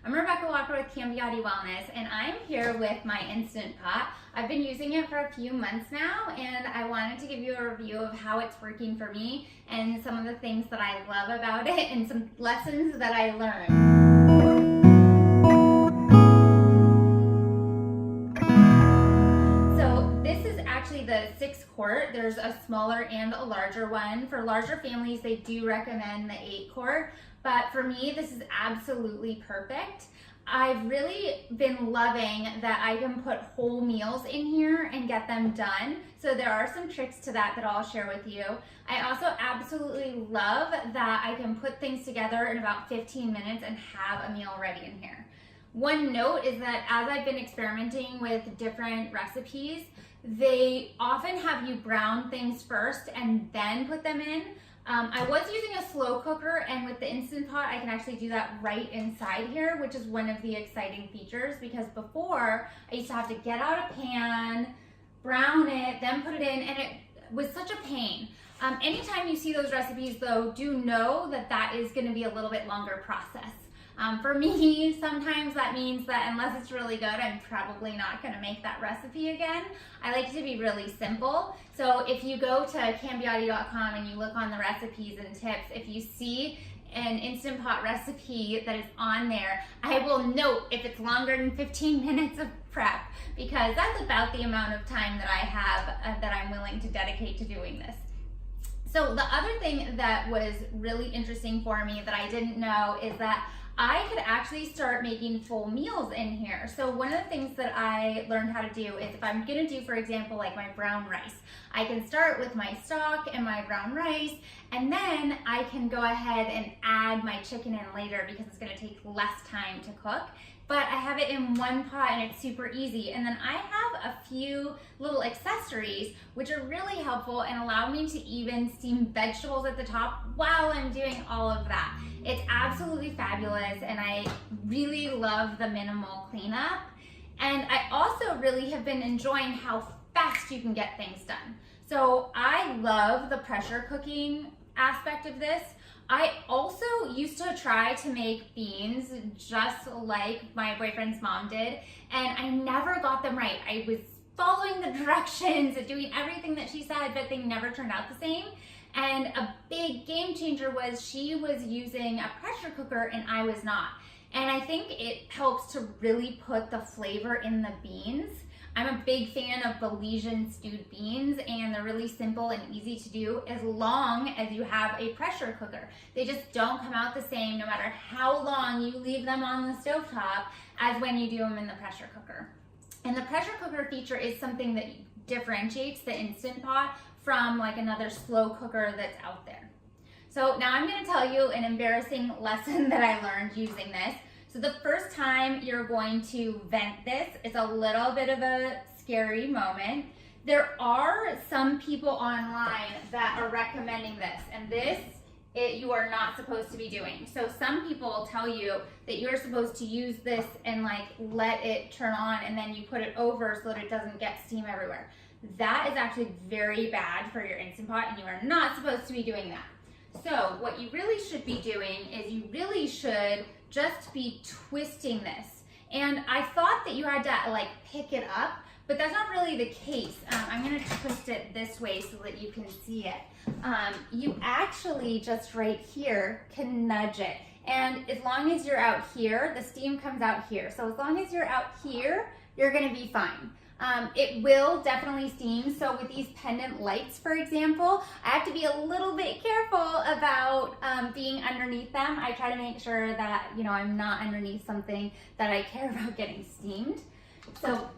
I'm Rebecca Walker with Cambiati Wellness, and I'm here with my Instant Pot. I've been using it for a few months now, and I wanted to give you a review of how it's working for me and some of the things that I love about it and some lessons that I learned. The 6-quart. There's a smaller and a larger one. For larger families, they do recommend the 8-quart, but for me, this is absolutely perfect. I've really been loving that I can put whole meals in here and get them done. So there are some tricks to that I'll share with you. I also absolutely love that I can put things together in about 15 minutes and have a meal ready in here. One note is that as I've been experimenting with different recipes, they often have you brown things first and then put them in. I was using a slow cooker, and with the Instant Pot, I can actually do that right inside here, which is one of the exciting features, because before I used to have to get out a pan, brown it, then put it in, and it was such a pain. Anytime you see those recipes though, do know that that is going to be a little bit longer process. For me, sometimes that means that unless it's really good, I'm probably not going to make that recipe again. I like to be really simple. So if you go to cambiati.com and you look on the recipes and tips, if you see an Instant Pot recipe that is on there, I will note if it's longer than 15 minutes of prep, because that's about the amount of time that I have that I'm willing to dedicate to doing this. So the other thing that was really interesting for me that I didn't know is that I could actually start making full meals in here. So one of the things that I learned how to do is if I'm gonna do, for example, like my brown rice, I can start with my stock and my brown rice, and then I can go ahead and add my chicken in later because it's gonna take less time to cook. But I have it in one pot and it's super easy. And then I have a few little accessories which are really helpful and allow me to even steam vegetables at the top while I'm doing all of that. It's absolutely fabulous, and I really love the minimal cleanup. And I also really have been enjoying how fast you can get things done. So I love the pressure cooking aspect of this. I also used to try to make beans just like my boyfriend's mom did, and I never got them right. I was following the directions and doing everything that she said, but they never turned out the same. And a big game changer was she was using a pressure cooker and I was not. And I think it helps to really put the flavor in the beans. I'm a big fan of Belizean stewed beans, and they're really simple and easy to do as long as you have a pressure cooker. They just don't come out the same no matter how long you leave them on the stovetop as when you do them in the pressure cooker. And the pressure cooker feature is something that differentiates the Instant Pot from like another slow cooker that's out there. So now I'm going to tell you an embarrassing lesson that I learned using this. So the first time you're going to vent this, it's a little bit of a scary moment. There are some people online that are recommending this, and this you are not supposed to be doing. So some people tell you that you're supposed to use this and like let it turn on and then you put it over so that it doesn't get steam everywhere. That is actually very bad for your Instant Pot, and you are not supposed to be doing that. So what you really should be doing is you really should just be twisting this. And I thought that you had to like pick it up, but that's not really the case. I'm gonna twist it this way so that you can see it. You actually just right here can nudge it. And as long as you're out here, the steam comes out here. So as long as you're out here, you're gonna be fine. It will definitely steam. So with these pendant lights, for example, I have to be a little bit careful about being underneath them. I try to make sure that, you know, I'm not underneath something that I care about getting steamed. So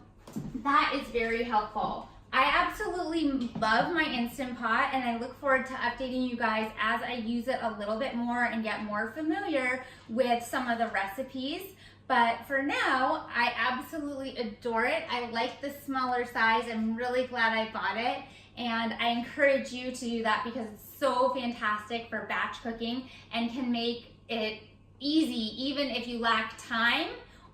that is very helpful. I absolutely love my Instant Pot, and I look forward to updating you guys as I use it a little bit more and get more familiar with some of the recipes. But for now, I absolutely adore it. I like the smaller size. I'm really glad I bought it. And I encourage you to do that because it's so fantastic for batch cooking and can make it easy even if you lack time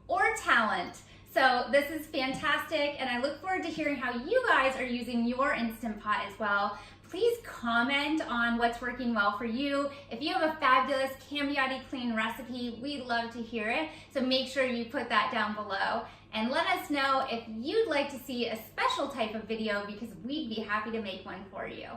or talent. So this is fantastic, and I look forward to hearing how you guys are using your Instant Pot as well. Please comment on what's working well for you. If you have a fabulous Cambiati Clean recipe, we'd love to hear it. So make sure you put that down below. And let us know if you'd like to see a special type of video, because we'd be happy to make one for you.